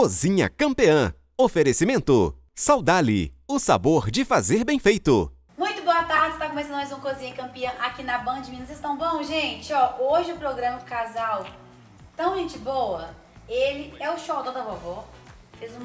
Cozinha Campeã. Oferecimento Saudali, o sabor de fazer bem feito. Muito boa tarde, está começando mais um Cozinha Campeã aqui na Band Minas. Vocês estão bom, gente? Ó, hoje o programa com o casal tão gente boa, ele é o xodó da vovó. Fez um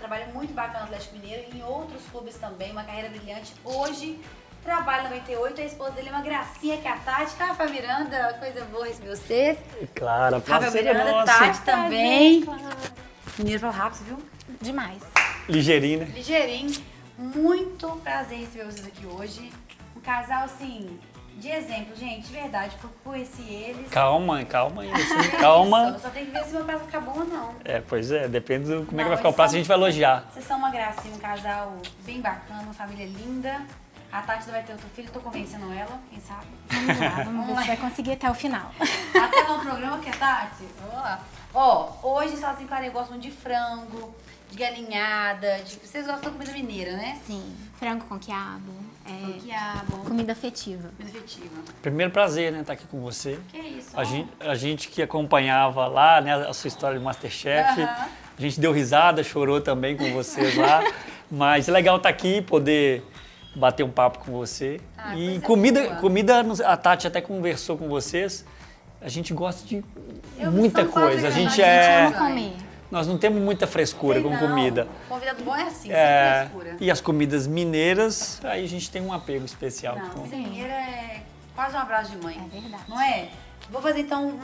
trabalho muito bacana no Atlético Mineiro e em outros clubes também, uma carreira brilhante. Hoje trabalha no 98, a esposa dele é uma gracinha que é a Tati. Rafa Miranda, coisa boa receber vocês. Claro, Rafa prazer Miranda, nosso. Tati também. Claro. Mineiro fala rápido, viu? Demais. Ligeirinho, né? Ligeirinho, muito prazer receber vocês aqui hoje. Um casal, assim, de exemplo, gente, de verdade, por conheci eles. Calma aí, assim, É calma. isso, eu só tenho que ver se meu prato ficar bom ou não. Pois é, depende do como é que Não, vai ficar o eles prato, são- a gente vai elogiar. Vocês são uma gracinha, um casal bem bacana, uma família linda. A Tati vai ter outro filho, tô convencendo ela, quem sabe? Vamos ver se vai conseguir até o final. Até no programa que é Tati? Vamos lá. Ó, hoje, só assim, claro, gostam de frango, de galinhada, vocês gostam de comida mineira, né? Sim, frango com quiabo, Quiabo, comida afetiva. comida efetiva. Primeiro prazer, né, estar aqui com você. Que isso? A gente que acompanhava lá, né, a sua história de Masterchef, Aham. a gente deu risada, chorou também com vocês lá, mas é legal estar aqui, poder bater um papo com você. Ah, E coisa comida, boa. a Tati até conversou com vocês, a gente gosta de Eu muita sou quase coisa, a grande, gente a gente é... ama Comer. Nós não temos muita frescura com Não, comida. Convidado bom é assim, sem É, frescura. e as comidas mineiras, aí a gente tem um apego especial. Não, Então, comida mineira é quase um abraço de mãe. É verdade. Não é? Vou fazer então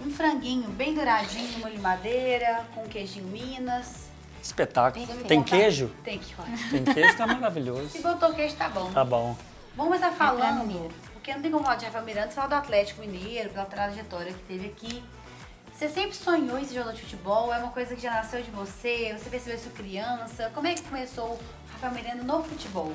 um franguinho bem douradinho, molho de madeira, com queijinho Minas. espetáculo. Perfeito. Tem queijo? Tem que falar. Tem queijo, tá maravilhoso. Se botou queijo, tá bom. Tá bom. Vamos começar pra falando, mineiro. porque não tem como falar de Rafael Miranda, falar do Atlético Mineiro, pela trajetória que teve aqui. Você sempre sonhou em ser jogador de futebol? É uma coisa que já nasceu de você? Você percebeu isso criança? Como é que começou o Rafael Miranda no futebol?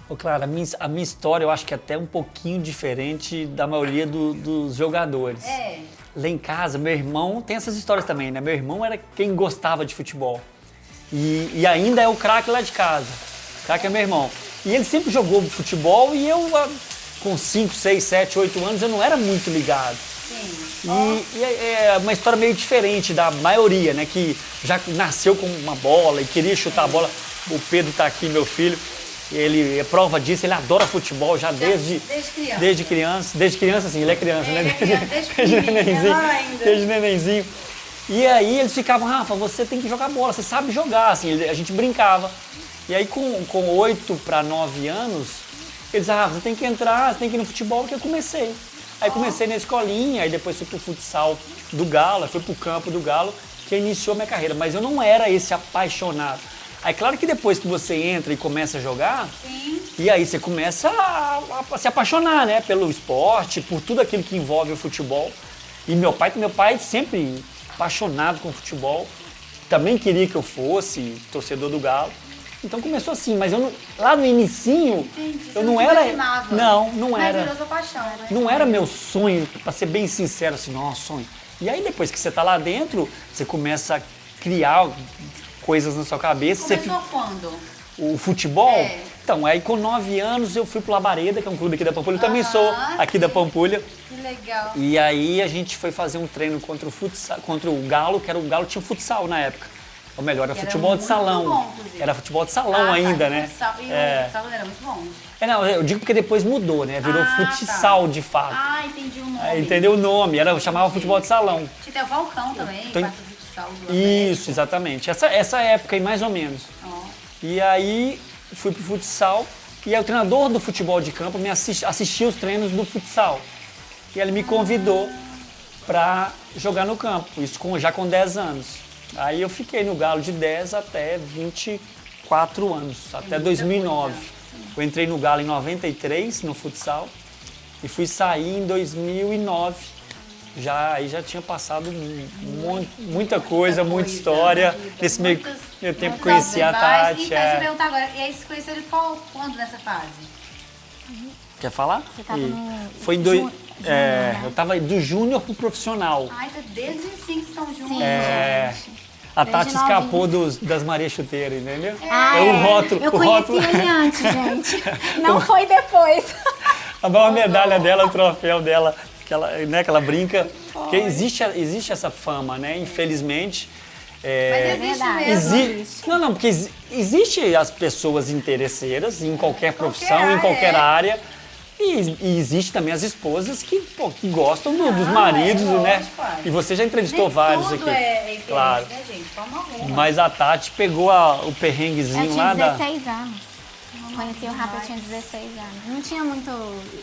Ô, Clara, a minha história eu acho que é até um pouquinho diferente da maioria dos jogadores. É. Lá em casa, meu irmão tem essas histórias também, né? Meu irmão era quem gostava de futebol. E ainda é o craque lá de casa. O craque é meu irmão. E ele sempre jogou futebol e eu, com 5, 6, 7, 8 anos, eu não era muito ligado. Sim. E é uma história meio diferente da maioria, né? Que já nasceu com uma bola e queria chutar a bola. O Pedro tá aqui, meu filho. Ele é prova disso, ele adora futebol já desde criança. Desde criança. Desde criança, sim, ele é criança, né? Ele é criança, desde Desde pequenininho, nenenzinho. menor ainda. Desde nenenzinho. E aí eles ficavam, Rafa, você tem que jogar bola, você sabe jogar, assim, a gente brincava. E aí com 8 para 9 anos, eles, você tem que entrar, você tem que ir no futebol, que eu comecei. Aí comecei na escolinha, aí depois fui pro futsal do Galo, fui pro campo do Galo, que iniciou minha carreira. Mas eu não era esse apaixonado. Aí claro que depois que você entra e começa a jogar, Sim. e aí você começa a se apaixonar, né? Pelo esporte, por tudo aquilo que envolve o futebol. E meu pai sempre apaixonado com futebol, também queria que eu fosse torcedor do Galo. Então começou assim, mas eu não, lá no inicinho, Entendi. eu Você não se era... imaginava. Não Mas era. virou sua paixão, né? Não era meu sonho, pra ser bem sincero, assim, nossa, sonho. E aí depois que você tá lá dentro, você começa a criar coisas na sua cabeça. Começou quando? O futebol? É. Então, aí com 9 anos eu fui pro Labareda, que é um clube aqui da Pampulha. Eu também sou aqui sim. da Pampulha. Que legal. E aí a gente foi fazer um treino contra o Galo, que era o Galo tinha futsal na época. Ou melhor, era Que era futebol de muito salão. bom, inclusive. Era futebol de salão Tá, ainda, e né? futsal- E É. o futsal era muito bom. Não, eu digo porque depois mudou, né? Virou Ah, futsal tá. de fato. Ah, entendi o nome. Entendeu o nome? Chamava futebol de salão. Tinha até o Falcão também, Tem- parte do futsal do Atlético. Isso, exatamente. Essa época aí, mais ou menos. Ó. E aí fui pro futsal e aí o treinador do futebol de campo me assistia os treinos do futsal. E ele me convidou para jogar no campo, isso já com 10 anos. Aí eu fiquei no Galo de 10 até 24 anos, até 2009. Eu entrei no Galo em 93, no futsal, e fui sair em 2009. Aí já tinha passado muita coisa, muita história. Nesse meio tempo conheci a Tati. Então, deixa eu perguntar agora, e aí você conheceu ele quando nessa fase? Quer falar? Você tava no Foi em júnior, né? eu tava do júnior pro profissional. Ai, tá desde os 5 que estão juntos. Sim, É, gente. A Desde Tati escapou novinho. das Marias Chuteiras, entendeu? Ah, É o rótulo. Eu o conheci rótulo. ele antes, gente. Não foi depois. A maior medalha dela, o troféu dela, que ela brinca. Porque existe essa fama, né? Infelizmente. Mas existe verdade. mesmo. Existe. Não, porque existe as pessoas interesseiras em qualquer profissão, em área, qualquer é. área. E existe também as esposas que gostam dos Não, maridos, né? lógico, é. E você já entrevistou Nem vários tudo aqui. é interesse, Claro. né, gente? Forma alguma. Mas a Tati pegou o Eu perrenguezinho tinha lá da... 16 anos. Conheci o Rafa, eu tinha 16 anos. Não tinha muito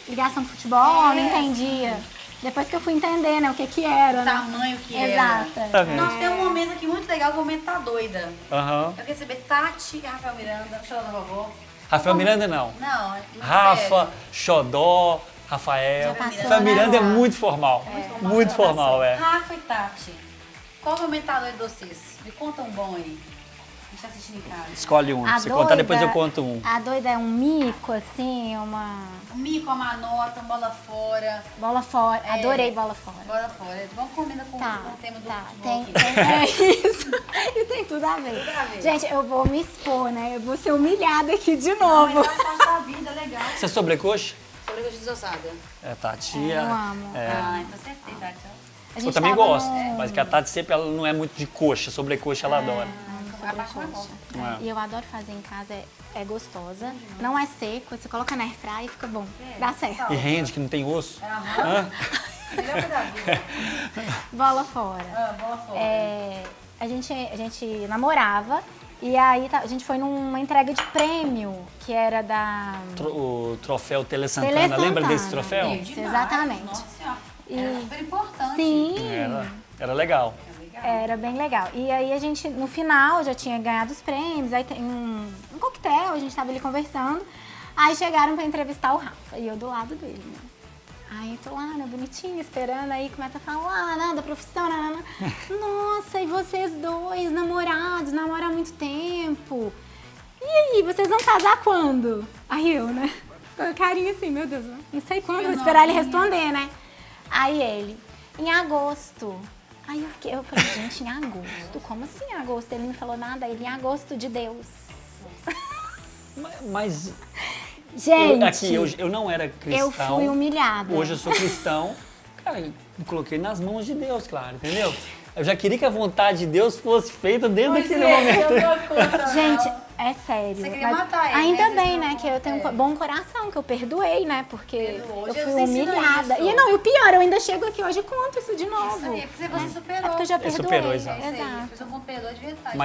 ligação com futebol, não entendia. Depois que eu fui entender, né, o que que era, O né? tamanho que Exato. Tá vendo? Nós temos um momento aqui muito legal, o momento Tá Doida. Aham. Eu quero saber Tati e Rafael Miranda, show da vovó. Rafael Miranda não. Não, é Rafa, sério. Xodó, Rafael. Já passou, Rafael Miranda é né? muito formal. Muito formal, é. Rafa e Tati, qual é o momento Tá Doida de vocês? Me conta um bom aí. A gente tá assistindo em casa. Escolhe um. A Se contar, depois eu doida- conto um. A doida é um mico, assim, uma Um mico, uma nota, bola fora. bola fora. É. Adorei bola fora. Bola fora. Vamos combinar com Tá, o tema do tá. futebol Tem, aqui. é isso. E tem tudo a ver. Tudo a ver. Gente, eu vou me expor, né? Eu vou ser humilhada aqui de Mas novo. faz parte da vida, legal. Você é sobrecoxa? Sobre a desossada. É, Tati. Eu amo. É. Ah, então acertei, Tati. A Eu gente também tava gosto, no- mas que a Tati sempre ela não é muito de coxa, sobrecoxa ela adora. A parte mais boa. Não é? E eu adoro fazer em casa, é gostosa. Não é seco, você coloca na airfryer e fica bom. Dá certo. E rende, que não tem osso. Aham. Melhor coisa da vida. Bola fora. Ah, bola fora. É, a gente namorava e aí a gente foi numa entrega de prêmio, que era da O troféu Tele Santana, Tele lembra Santana. desse troféu? Isso, Demais. exatamente. Nossa senhora. E- Era super importante. Sim, Era legal. É legal. era bem legal. E aí a gente, no final, já tinha ganhado os prêmios, aí tem um coquetel, a gente tava ali conversando. Aí chegaram pra entrevistar o Rafa, e eu do lado dele, né? Aí eu tô lá, né, bonitinha, esperando, aí começa a falar, né, da profissão, né. Nossa, e vocês dois, namorados, namoram há muito tempo. E aí, vocês vão casar quando? Aí eu, né, com a carinha assim, meu Deus, não sei quando, vou esperar ele responder, né. Aí ele, em agosto. Aí eu falei, gente, em agosto? Como assim em agosto? Ele não falou nada, ele em agosto de Deus. Mas Gente, aqui, eu não era cristão. eu fui humilhada. Hoje eu sou cristão. Cara, eu coloquei nas mãos de Deus, claro, entendeu? Eu já queria que a vontade de Deus fosse feita dentro daquele momento. eu tô contra. Gente, é sério. Você queria mas matar ele, ainda né? bem, Vocês né, não- que eu tenho um bom coração, que eu perdoei, né? Porque Perdoou. eu Jesus fui ensinou humilhada. isso. E não, e o pior, eu ainda chego aqui hoje e conto isso de novo. Isso aí, porque você É superou. porque eu já Ele perdoei. superou, exato. Isso aí, a Exato. pessoa com perdoa de verdade.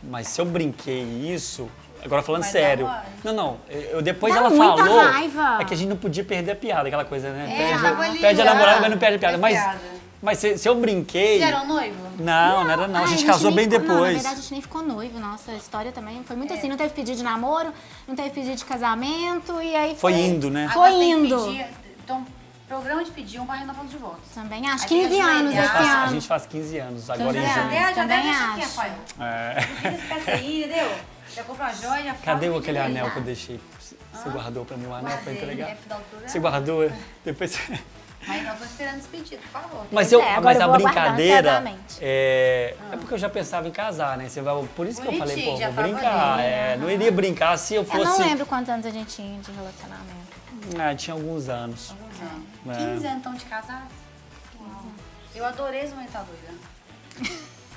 Mas se eu brinquei isso, agora falando Mas sério. dá uma- Não, depois Dá ela muita falou. raiva. É que a gente não podia perder a piada, aquela coisa, né? tava ali Perde a já. namorada, mas não perde a piada. Perde Mas, piada. mas se eu brinquei. Vocês eram noivo? Não era não. A Ai, gente casou nem bem ficou- Não, na depois. verdade, a gente nem ficou noivo. Nossa, a história também foi É. muito assim. Não teve pedido de namoro, não teve pedido de casamento, e aí Foi indo, né? Foi Agora tem que indo. pedir- Então, programa de pedir um para renda ponto de votos. Também acho. Aí tem 15 que anos ajoelhar. esse A ano. gente faz 15 anos agora 15 em anos. junho. Já também deixa aqui, acho. Rafael. É. Fica esperto aí, entendeu? Já comprou a joia, já Cadê fala aquele que anel beleza. que eu deixei? Você guardou pra mim o anel pra Guardei, entregar? é da altura. Você guardou? Depois. Mas não tô esperando esse pedido, por favor. Mas, Pois é, agora mas eu a vou aguardar brincadeira ansiosamente. é porque eu já pensava em casar, né? Por isso que eu falei, Bonitinho, pô, já vou tava brincar. ali, Não iria brincar se eu Eu fosse. não lembro quantos anos a gente tinha de relacionamento. Tinha alguns anos. Alguns anos. É. 15 anos então de casado? Eu adorei esse momento da doida.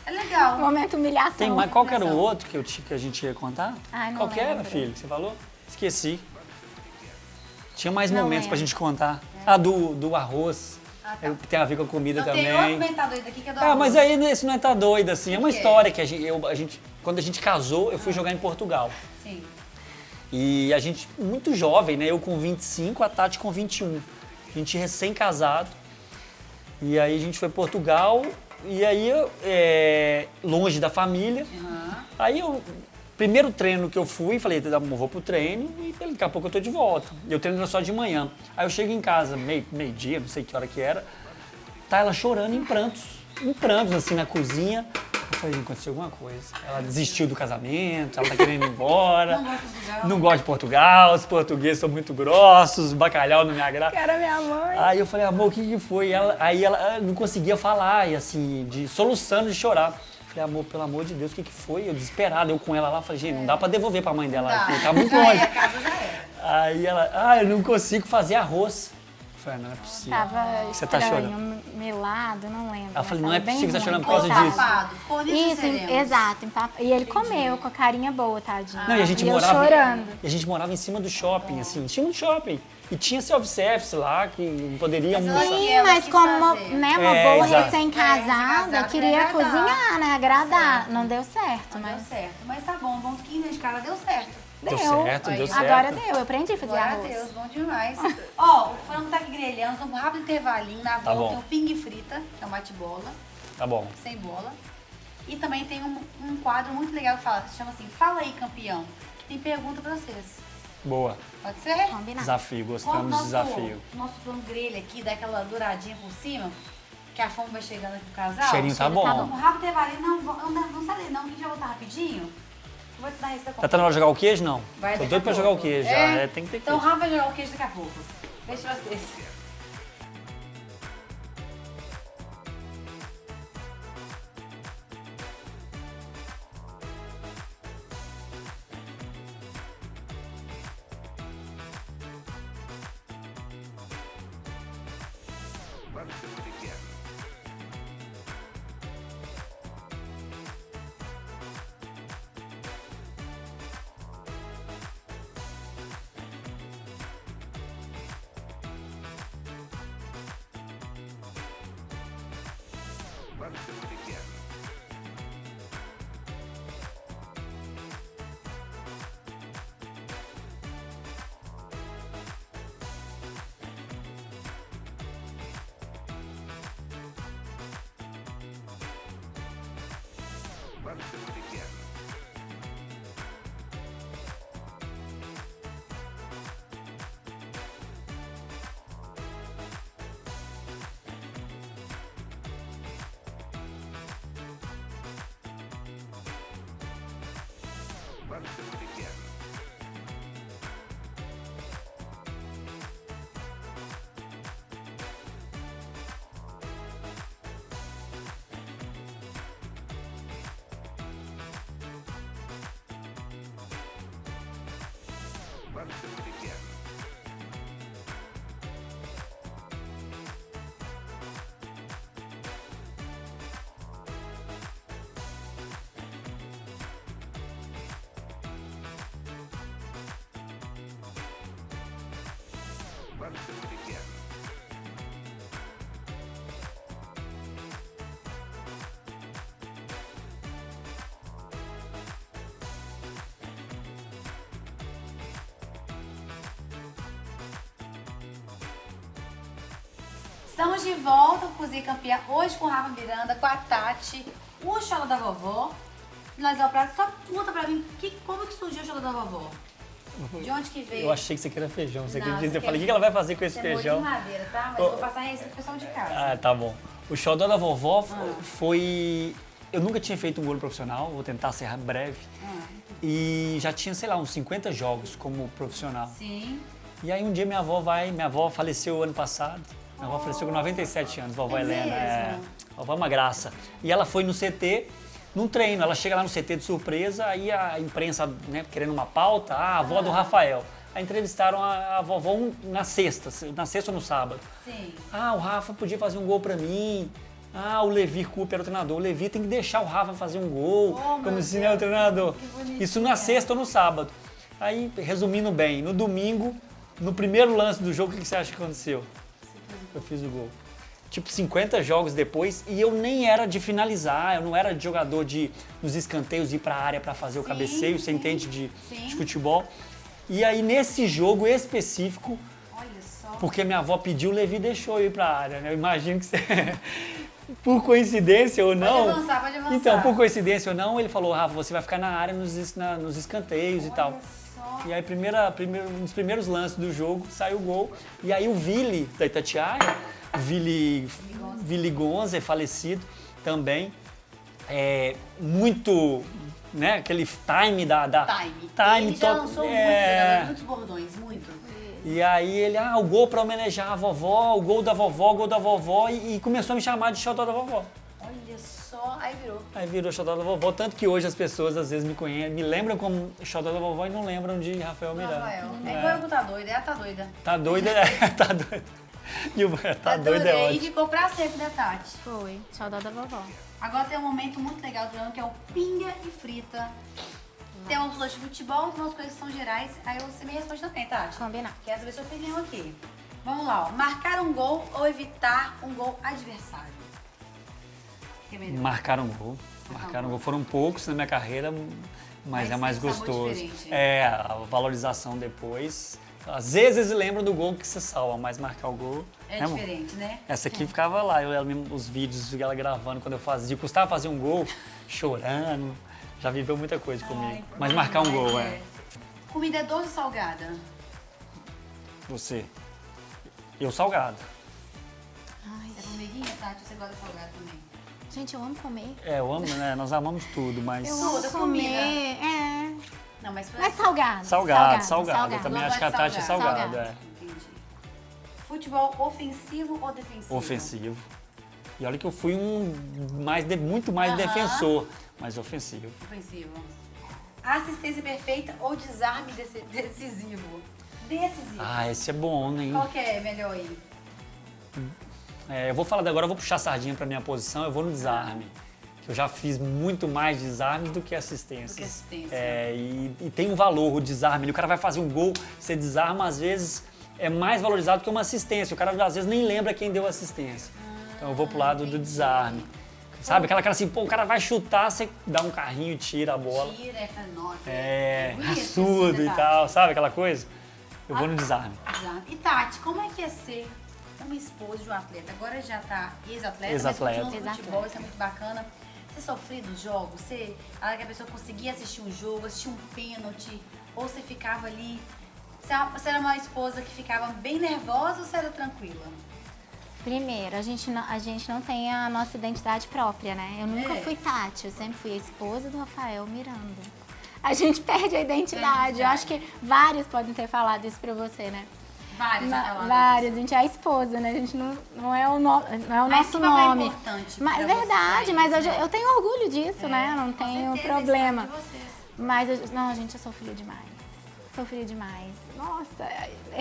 É legal. Momento humilhação. Tem mais, qual que era o outro que a gente ia contar? Ai, não qual que era, lembro. filho, que você falou? Esqueci. Tinha mais Não momentos pra lembro. gente contar. Ah, do arroz. Ah, tá. Que tem a ver com a comida Não, tem também. outro momento da doida aqui que é do Ah, mas arroz. aí isso não é tá doido, assim. É uma Por quê? história que a gente, quando a gente casou, eu fui jogar em Portugal. Sim. E a gente, muito jovem, né? Eu com 25, a Tati com 21. A gente recém-casado. E aí a gente foi para Portugal. E aí, longe da família. Aham. Aí primeiro treino que eu fui, falei, vou pro treino e daqui a pouco eu tô de volta. E eu treino só de manhã. Aí eu chego em casa, meio-dia, não sei que hora que era, tá ela chorando em prantos assim na cozinha. Eu falei, aconteceu alguma coisa. Ela desistiu do casamento, ela tá querendo ir embora. Não gosto de Portugal. Não gosto de Portugal, os portugueses são muito grossos, o bacalhau não me agrada. Era minha mãe. Aí eu falei, amor, o que foi? Aí ela não conseguia falar, e assim, soluçando de chorar. Falei, amor, pelo amor de Deus, o que foi? Eu desesperado, eu com ela lá, falei, gente, não dá pra devolver pra mãe dela, Tá. porque tá muito Já longe. é, a casa já é. Aí ela, eu não consigo fazer arroz. falei, não é possível. Tava Você tá estranho, melado, não lembro. Ela falou, mas não é tava bem possível que você tá ruim. chorando por causa Ficou disso. tapado, ficou nisso Isso, seremos. exato. E ele comeu com a carinha boa, tadinho. Não, e a gente eu morava. chorando. E a gente morava em cima do shopping, assim, tinha um shopping. E tinha self-service lá, que poderia Mas almoçar. ela- Sim, ela mas quis como fazer. né, uma É, boa exato. recém-casada, Recém-casada, queria quer agradar. cozinhar, né? Agradar. Certo. Não deu certo, Não mas deu certo. Mas tá bom, bom 15 de cara deu certo. Deu deu. certo, Aí, deu certo. Agora deu, eu aprendi a fazer Glória a arroz. Deus, bom demais. Ó, o frango tá aqui grelhando, um rápido intervalinho. Na Tá volta bom. tem o ping frita, que é um bate-bola, Tá bom. sem bola. E também tem um quadro muito legal que fala, chama assim, Fala aí, campeão. Que tem pergunta pra vocês. Boa. Pode ser? Combinado. Desafio, Como gostamos do desafio. nosso frango grelha aqui, dá aquela douradinha por cima, que a fome vai chegando aqui pro casal. O cheirinho tá cheirinho tá bom. Um rápido intervalinho. Não sai daí não, que a gente vai voltar rapidinho. Eu vou te dar esse da Tá na hora de jogar o queijo, não? Vai Tô daqui doido a pra pouco. jogar o queijo já. É, tem que ter Então o queijo. Rafa vai jogar o queijo daqui a pouco. Deixa vocês. Estamos de volta com Cozinha Campeã, hoje com o Rafa Miranda, com a Tati, o Xodó da Vovó. Nós é o prato, só conta pra mim, como que surgiu o Xodó da Vovó? De onde que veio? Eu achei que você queria feijão, você Não, acredita? você Eu falei, o quer- que ela vai fazer com esse Você é molho feijão? de madeira, tá? Mas eu vou passar a receita pro pessoal de casa. Ah, tá bom. O xodó da vovó foi... Eu nunca tinha feito um bolo profissional, vou tentar ser breve. E já tinha, sei lá, uns 50 jogos como profissional. Sim. E aí um dia minha avó faleceu ano passado. Minha avó faleceu com 97 anos, vovó É Helena. mesmo? Vovó é uma graça. E ela foi no CT, num treino. Ela chega lá no CT de surpresa, aí a imprensa, né, querendo uma pauta, a avó do Rafael. Aí entrevistaram a vovó na sexta ou no sábado. Sim. Ah, o Rafa podia fazer um gol pra mim. Ah, o Levi Cooper era o treinador. O Levi tem que deixar o Rafa fazer um gol, Oh, meu como se não é o Deus, treinador. que bonitinho. Isso na sexta ou no sábado. Aí, resumindo bem, no domingo, no primeiro lance do jogo, o que você acha que aconteceu? Eu fiz o gol. Tipo, 50 jogos depois, e eu nem era de finalizar, eu não era de jogador de, nos escanteios, ir pra área pra fazer o Sim, cabeceio, você sim, entende de sim. futebol. E aí, nesse jogo específico, Olha só. porque minha avó pediu, o Levi deixou eu ir pra área, né? Eu imagino que você... Por coincidência ou não... Pode avançar. Então, por coincidência ou não, ele falou, Rafa, você vai ficar na área nos escanteios e tal. Olha só. E aí, nos primeiros lances do jogo, saiu o gol. E aí o Vili, da Itatiaia, o Vili Gonza, falecido também, muito, né, aquele time Time. Ele já lançou muitos bordões, muito. E aí ele, o gol pra homenagear a vovó, o gol da vovó, e começou a me chamar de xodó da vovó. Olha só, aí virou. Aí virou xodó da vovó, tanto que hoje as pessoas às vezes me lembram como xodó da vovó e não lembram de Rafael Miranda. Rafael. É igual eu tá doida, ela tá doida. Tá doida, né? Tá doida. Tá doido, é E ótimo. ficou pra sempre, né, Tati? Foi, xodó da vovó. Agora tem um momento muito legal do programa que é o pinga e frita. Tem umas coisas de futebol, tem umas coisas que são gerais. Aí você me responde também, Tati. Combinar. Quero saber sua opinião aqui. Vamos lá, ó. Marcar um gol ou evitar um gol adversário? Que é melhor? Marcaram um gol. Foram poucos na minha carreira, mas é mais tem sabor gostoso. diferente. É, a valorização depois. Às vezes lembra do gol que se salva, mas marcar o gol... É amor? diferente, né? Essa aqui ficava lá, os vídeos ela gravando quando eu fazia. Custava fazer um gol, chorando. Já viveu muita coisa comigo. Ai, Mas marcar um mas gol, é. Comida doce ou salgada? Você. Eu salgado. Ai, Você é formiguinha, Tati? Ou você gosta de salgado também? gente, eu amo comer. É, eu amo, né? Nós amamos tudo, mas... Eu Toda amo comida. comer. É. Não, mas... Mas salgado. Salgado. Eu também Não acho que a gosta de Tati é salgado. salgado, é. Entendi. Futebol ofensivo ou defensivo? Ofensivo. E olha que eu fui muito mais Aham. defensor, mas ofensivo. Ofensivo. Assistência perfeita ou desarme decisivo? Decisivo. Ah, esse é bom, né? Qual que é melhor aí? É, eu vou falar agora, eu vou puxar a sardinha pra minha posição, eu vou no desarme. Que eu já fiz muito mais desarmes do que assistências. Do que assistência. É, e tem um valor o desarme. O cara vai fazer um gol, você desarma, às vezes é mais valorizado que uma assistência. O cara às vezes nem lembra quem deu a assistência. Então eu vou pro lado do desarme. Sabe, aquela cara assim, pô, o cara vai chutar, você dá um carrinho, tira a bola. Tira, nota. É, bonito raçudo esse e detalhe. tal, sabe aquela coisa? Eu vou no desarme. Exato. E Tati, como é que é ser uma esposa de um atleta? Agora já tá ex-atleta, Ex-atleta. mas continua no futebol, isso é muito bacana. Você sofria dos jogos? Você, a hora que a pessoa conseguia assistir um jogo, assistir um pênalti, ou você ficava ali... Você era uma esposa que ficava bem nervosa ou você era tranquila? Primeiro, a gente não tem a nossa identidade própria, né? Eu nunca É. fui Tati, eu sempre fui a esposa do Rafael Miranda. A gente perde a identidade. Eu acho que vários podem ter falado isso pra você, né? Vários já falaram Vários, a isso. gente é a esposa, né? A gente não é o, não é o Mas nosso que papel é nome. importante Mas, pra você, verdade, mas né? eu tenho orgulho disso, né? Eu não Com tenho certeza, problema. isso é de vocês. Mas, não, gente, eu sofria demais. Sofria demais. Nossa.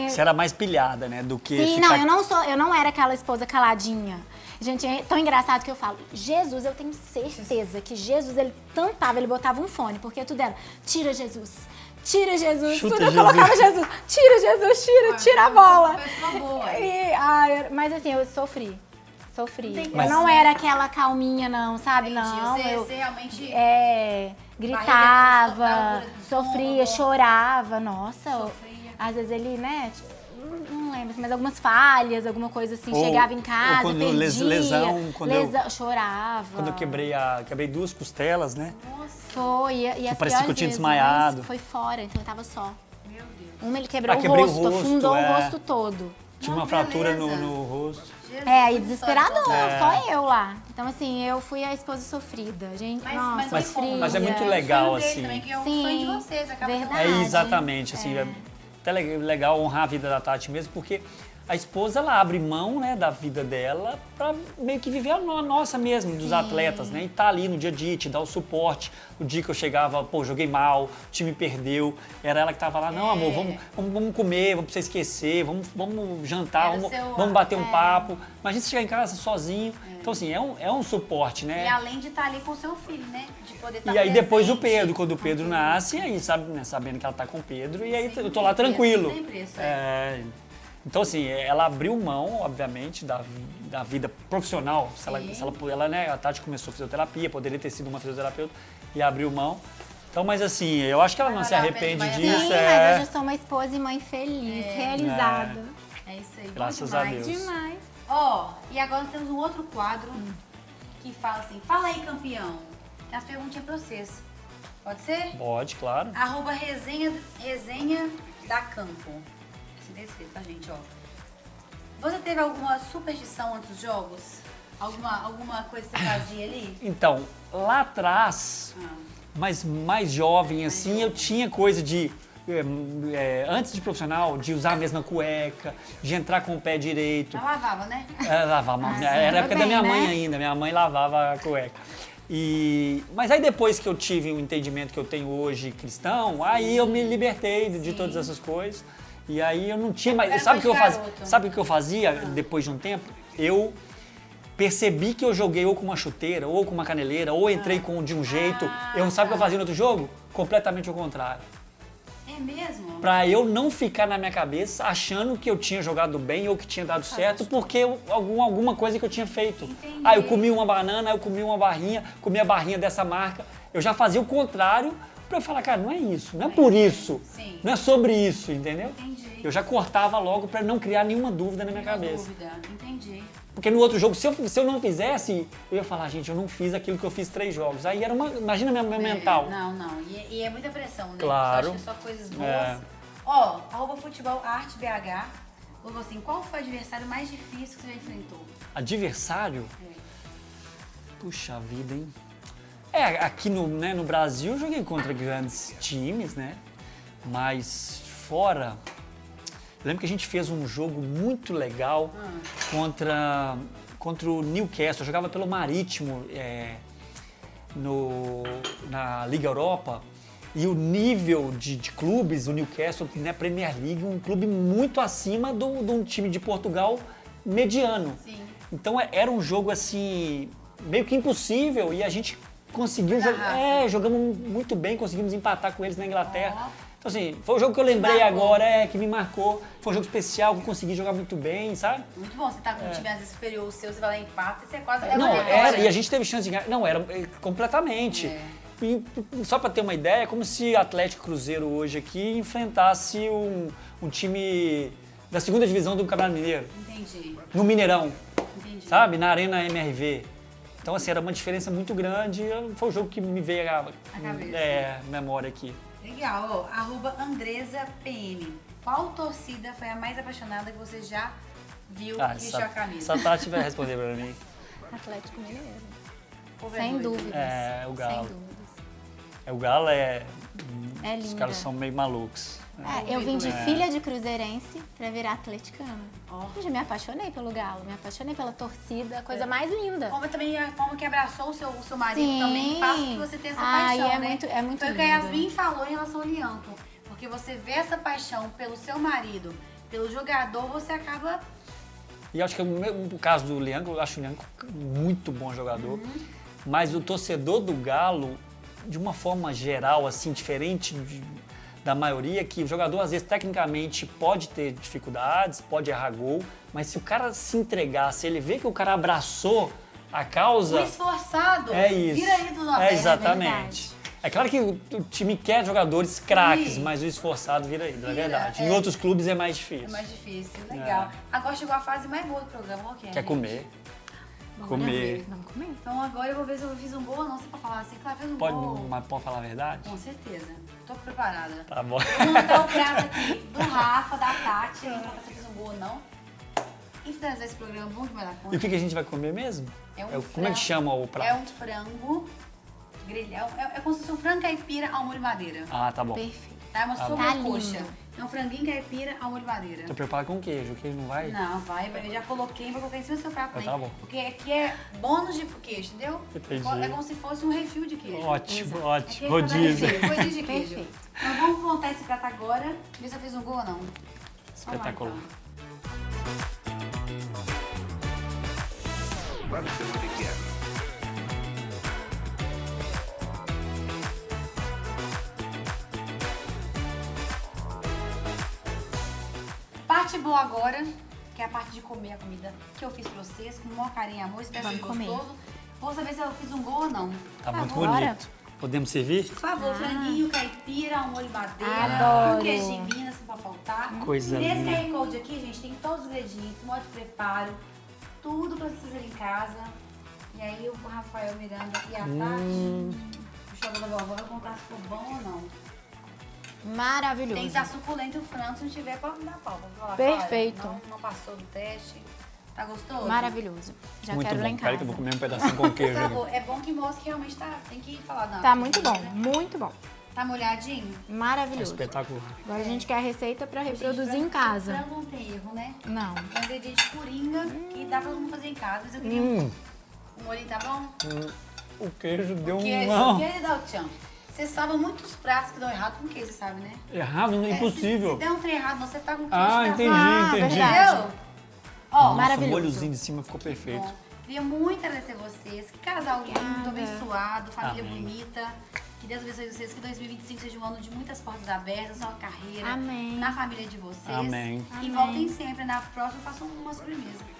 Você era mais pilhada, né, do que Sim, ficar... não, eu não era aquela esposa caladinha. Gente, é tão engraçado que eu falo, Jesus, eu tenho certeza que Jesus, ele cantava, ele botava um fone, porque tudo era, tira Jesus, Chuta tudo eu Jesus. colocava Jesus, tira Jesus, tira a bola. Pessoa boa. Mas assim, eu sofri. tem Eu como, não né? era aquela calminha, não, sabe? Entendi. Não, Você realmente... gritava, barriga, sofria, estômago. chorava, nossa. Sofria. Às vezes ele, né, não lembro, mas algumas falhas, alguma coisa assim, Ou- chegava em casa, ou quando perdia, lesão, quando chorava. Quando eu quebrei 2 costelas, né? Nossa, Foi, e as parecia que eu piores tinha vezes, desmaiado. foi fora, então eu tava só. meu Deus. Uma ele quebrou quebrei o rosto, afundou o rosto todo. Tinha Não, uma fratura beleza. no rosto. Jesus, É, aí muita desesperador, história. só eu lá. Então, assim, eu fui a esposa sofrida. Gente, nossa, foi como? sofrida. mas é muito O legal, sonho dele assim. Também, que é o Sim, sonho de vocês, acaba sendo verdade. É exatamente, assim, é até legal honrar a vida da Tati mesmo, porque a esposa, ela abre mão, né, da vida dela pra meio que viver a nossa mesmo, dos atletas, né, e tá ali no dia a dia, te dar o suporte. O dia que eu chegava, pô, joguei mal, o time perdeu, era ela que tava lá, não, amor, vamos comer, vamos pra você esquecer, vamos jantar, Era o vamos, seu- vamos bater um papo. Imagina você chegar em casa sozinho. Então, assim, é um suporte, né? E além de estar ali com o seu filho, né? De poder estar E aí depois o presente. Pedro, quando o Pedro nasce, aí sabe, né, sabendo que ela tá com o Pedro, e aí Sim, eu tô lá tem tranquilo. preço, tem preço, Então assim, ela abriu mão, obviamente, da vida profissional. Sim. Ela, né, a Tati começou fisioterapia, poderia ter sido uma fisioterapeuta e abriu mão. Então, mas assim, eu acho que ela não se Valeu a pena arrepende demais. disso. Sim, mas hoje eu sou uma esposa e mãe feliz, realizada. É isso aí, bom Graças a demais. Deus. Demais. Ó, e agora nós temos um outro quadro que fala assim, fala aí, campeão. Tem as perguntinhas pra vocês. Pode ser? Pode, claro. @ resenha da campo. Se descreve pra gente, ó. Você teve alguma superstição antes dos jogos? Alguma coisa que você fazia ali? Então, lá atrás, Ah, mas mais jovem, assim, eu tinha coisa de, antes de profissional, de usar a mesma cueca, de entrar com o pé direito. já lavava, né? Lavava, sim, era a época da bem, minha mãe né? ainda, minha mãe lavava a cueca. Mas aí depois que eu tive o entendimento que eu tenho hoje cristão, aí eu me libertei de todas essas coisas. E aí eu não tinha mais... Era Sabe o que eu coisa de fazia? garoto. Sabe o que eu fazia depois de um tempo? Eu percebi que eu joguei ou com uma chuteira, ou com uma caneleira, ou entrei de um jeito. Sabe o que eu fazia no outro jogo? Completamente o contrário. É mesmo? Pra eu não ficar na minha cabeça achando que eu tinha jogado bem ou que tinha dado certo, porque alguma coisa que eu tinha feito. Entendi. Ah, eu comi uma banana, eu comi uma barrinha, comi a barrinha dessa marca. Eu já fazia o contrário pra eu falar, cara, não é isso, não é por isso, Sim. não é sobre isso, entendeu? Entendi. Eu já cortava logo pra não criar nenhuma dúvida na minha cabeça. Dúvida. Entendi. Porque no outro jogo, se eu não fizesse, eu ia falar, gente, eu não fiz aquilo que eu fiz 3 jogos. Aí era imagina meu mental. Não. E é muita pressão, né? Claro. Você acha que só coisas boas. É. Ó, @futebol arte BH. Falou assim, qual foi o adversário mais difícil que você já enfrentou? Adversário? É. Puxa vida, hein? Aqui no Brasil eu joguei contra grandes times, né? Mas fora... Eu lembro que a gente fez um jogo muito legal contra o Newcastle. Eu jogava pelo Marítimo na Liga Europa. E o nível de clubes, o Newcastle na Premier League, um clube muito acima de um time de Portugal mediano. Sim. Então era um jogo assim, meio que impossível e a gente conseguiu jogar. Jogamos muito bem, conseguimos empatar com eles na Inglaterra. Então assim, foi o jogo que eu lembrei agora, que me marcou. Foi um jogo especial, que eu consegui jogar muito bem, sabe? Muito bom, você tá com um time às vezes superior ao seu, você vai lá e empata e você quase... E a gente teve chance de ganhar. Não, era completamente. E só para ter uma ideia, é como se Atlético e Cruzeiro hoje aqui enfrentasse um time da segunda divisão do Campeonato Mineiro. Entendi. No Mineirão, Entendi. sabe? Na Arena MRV. Então, assim, era uma diferença muito grande. Foi o jogo que me veio a cabeça. memória aqui. Legal, ó. @AndresaPM. Qual torcida foi a mais apaixonada que você já viu que vestiu a camisa? Se a Tati vai responder pra mim. Atlético Mineiro. Por Sem vergonha. dúvidas. É, o Galo. Sem dúvidas. O Galo É Os linda. caras são meio malucos. Eu vim de filha de cruzeirense pra virar atleticana. Ó. Eu já me apaixonei pelo Galo, me apaixonei pela torcida, coisa mais linda. Como também a forma que abraçou o seu marido Sim. também faz com que você tenha essa Ai, paixão, é né? muito Foi o que a lindo. Yasmin falou em relação ao Lianco. Porque você vê essa paixão pelo seu marido, pelo jogador, você acaba... E acho que o caso do Lianco, eu acho o Lianco muito bom jogador. Mas o torcedor do Galo, de uma forma geral, assim, diferente da maioria, que o jogador, às vezes, tecnicamente, pode ter dificuldades, pode errar gol, mas se o cara se entregar, se ele vê que o cara abraçou a causa... O esforçado É isso. vira ídolo na terra, exatamente. É claro que o time quer jogadores craques, Sim. mas o esforçado vira ídolo, é Vira, verdade. é. Em outros clubes é mais difícil. É mais difícil, legal. Agora chegou a fase mais boa do programa, qual que é? Quer gente? comer. Bora Comer. ver. Vamos comer? Então agora eu vou ver se eu fiz um gol ou não, se pra falar assim, claro, fez um Pode, gol. mas pode falar a verdade? Com certeza. Tô preparada. Tá bom. Vou montar o prato aqui do Rafa, da Tati, não importa se fez um gol ou não. E finalizar esse programa bom demais da E conta. o que a gente vai comer mesmo? É um Como é que frango. chama o prato? É um frango grelhado. É como se fosse um frango caipira ao molho madeira. Ah, tá bom. Perfeito. Tá? É uma Tá sobrecoxa. lindo. É um franguinho caipira ao molho madeira. Tô preparado com queijo. O queijo não vai? Não, vai, eu já coloquei, vou colocar em cima do seu prato aí. Tá bom. Porque aqui é bônus de queijo, entendeu? Entendi. É como se fosse um refil de queijo. Ótimo, Exato. ótimo. Aqui é Rodízio. rodízio de queijo. Perfeito. Então vamos montar esse prato agora, ver se eu fiz um gol ou não. Espetacular. Vamos lá, então. Parte boa agora, que é a parte de comer a comida que eu fiz pra vocês, com o maior carinho e amor, espero que Vamos seja comer. gostoso. Vou saber se eu fiz um gol ou não. Tá Por muito favor. bonito. Podemos servir? Por favor, franguinho, caipira, ao molho madeira, Adoro. um queijo em Minas, não pode faltar. Coisa Nesse linda. QR Code aqui, gente, tem todos os ingredientes, modo de preparo, tudo pra vocês fazerem em casa. E aí o Rafael Miranda e a Tati, o show da vovó, vai contar se ficou bom ou não. Maravilhoso. Tem que estar suculento e o frango, se não tiver, pode me dar pau. Pode falar, Perfeito. "Olha, não passou do teste. Tá gostoso? Maravilhoso. Já Muito quero lá bom. em Peraí casa. que eu vou comer um pedacinho com queijo. Por ali. favor, é bom que mostre que realmente tá, tem que falar. Não, Tá muito bom, né? muito bom. Tá molhadinho? Maravilhoso. Espetacular. Agora a gente quer a receita pra reproduzir Gente, em casa. Frango não tem erro, né? Não. É um ingrediente coringa que dá pra todo mundo fazer em casa. Mas eu queria... O molhinho tá bom? O queijo deu Queijo, Não. queijo dá o tchan. Você salva muitos pratos que dão errado com queijo, você sabe, né? Errado, não é impossível. Se der um trem errado, você tá com queijo. Ah, tá entendi, salvo. entendi. verdade. Entendeu? Ó, Nossa, o maravilhoso. molhozinho de cima ficou perfeito. bom. Queria muito agradecer vocês. Que casal lindo, Obrigada. abençoado, família Amém. bonita. Que Deus abençoe vocês. Que 2025 seja um ano de muitas portas abertas na sua carreira. Amém. Na família de vocês. Amém. E Amém. voltem sempre. Na próxima, façam uma sobremesa.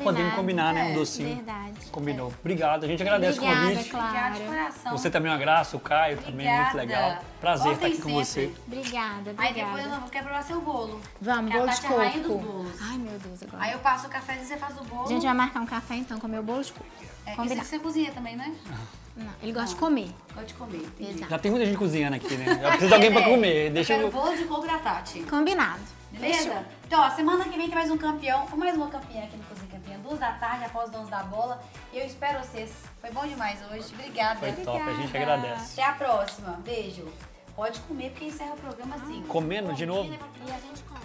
Podemos combinar, né? Um É, docinho. Verdade. Combinou. Obrigado. A gente agradece Obrigada, o convite. Clara. Obrigada de coração. Você também é uma graça, o Caio também, muito Obrigada. legal. Prazer estar Voltem aqui com sempre. você. Obrigada, Aí depois obrigada. eu quero provar seu bolo. Vamos, Que a bolo de Tati é a rainha dos coco. bolos. Ai, meu Deus, agora. Aí eu passo o café e você faz o bolo. A gente vai marcar um café então, comer o bolo de coco. É, esse Combinado. você cozinha também, né? Não, ele gosta de comer. Gosto de comer. entendi. Exato. Já tem muita gente cozinhando aqui, né? Já precisa de alguém pra comer. Deixa eu quero eu... bolo de coco da Tati. Combinado. Beleza? Então, ó, semana que vem tem mais um campeão, ou mais uma campeã aqui no Cozinha Campeã, 2 da tarde, após os donos da bola. E eu espero vocês. Foi bom demais hoje. Obrigada. Foi top, a gente Obrigada. agradece. Até a próxima. Beijo. Pode comer, porque encerra o programa assim. Comendo de novo? E a gente come.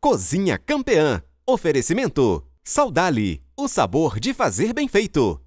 Cozinha Campeã. Oferecimento. Saudale. O sabor de fazer bem feito.